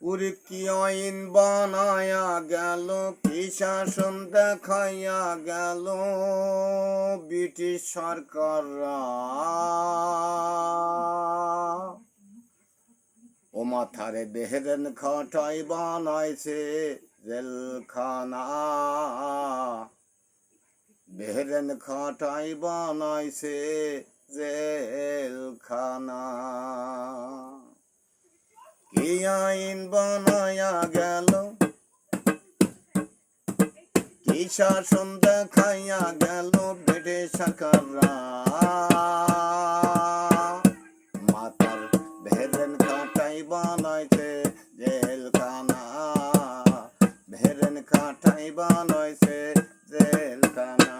ওরে কি আইন বানায়া গেল, কি শাসন দেখাইয়া গেল ব্রিটিশ সরকাররা। ও মাথারে বেহেরেন খাটাই বানাইছে জেলখানা, বেহেরেন খাটাই বানাইছে জেলখানা। কি আইন বানায়া গেল, কি শাসন দেখাইয়া গেল ব্রিটিশ সরকাররা। মাতার বেহেরেন খাটাই বানাইছে জেলখানা, বেহেরেন খাটাই বানাইছে জেলখানা।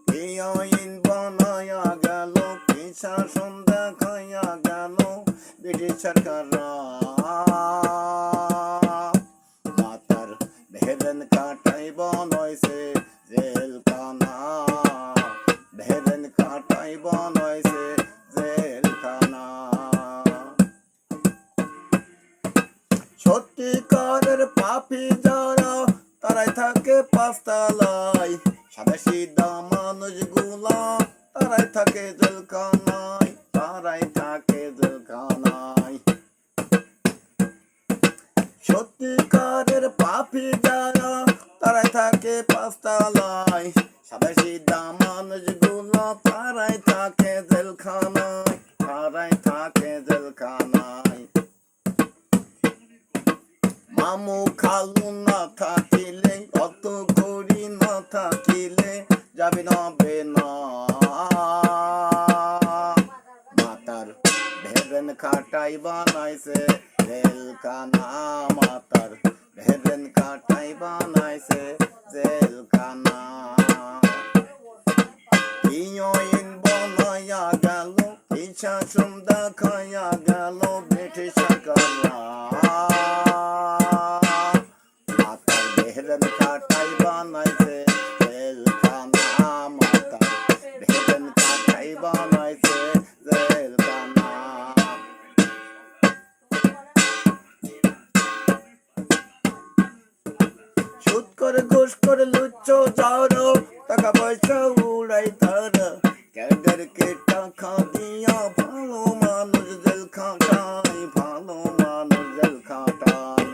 কি আইন বানায়া গেল, কি শাসন দেখাইয়া গেল ব্রিটিশ সরকাররা। মাতার বেহেরেন খাটাই বানাইছে জেলখানা, বেহেরেন খাটাই বানাইছে জেলখানা। সত্যিকারের পাপী যারা তারাই থাকে পাঁচতলায়, সাদা সিধা মানুষগুলা তারাই থাকে জেলখানায়, তারাই থাকে জেলখানায়। সত্যিকারের পাপী যারা তারাই থাকে পাঁচতলায়, সাদা সিধা মানুষগুলা তারাই থাকে জেলখানায়, তারাই থাকে জেলখানায়। মামু খালু না থাকিলে, অত করি না থাকিলে যাবে না বেনা। মাতার বেহেরেন খাটাই বানাইছে জেলখানা, মাতার বেহেরেন খাটাই বানাইছে জেলখানা। কি আইন বানায়া গেল, কি শাসন দেখাইয়া গেল ব্রিটিশ সরকাররা। মাতার বেহেরেন খাটাই বানাইছে জেলখানা, মাতার বেহেরেন খাটাই বানাইছে জেলখানা। সুদ করে ঘুষ করে লুচ্ছ যারা, টাকা পয়সা উড়াই তারা, ক্যাডারকে টাকা দিয়া ভালো মানুষ জেল খাটায়, ভালো মানুষ জেল খাটায়।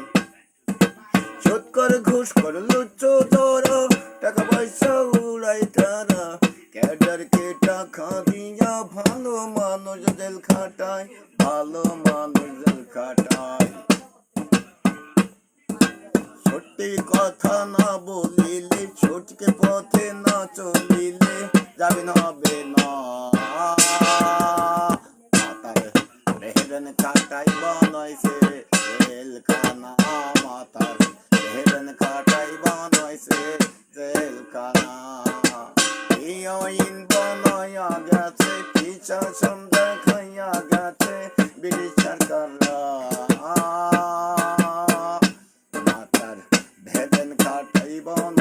সুদ করে ঘুষ করে লুচ্ছ যারা, টাকা পয়সা উড়াই তারা, ক্যাডারকে টাকা দিয়া ভালো মানুষ জেল খাটায়, ভালো মানুষ জেল খাটায়। সত্যি কথা না বলিলে, সঠিক পথে না চলিলে যাবে না হবে না। মাতার বেহেরেন খাটাই বানাইছে জেলখানা, মাতার বেহেরেন খাটাই বানাইছে জেলখানা। কি আইন বানায়া গেছে, কি শাসন দেখাইয়া গেছে ব্রিটিশ সরকাররা। মাতার বেহেরেন খাটাই বানাইছে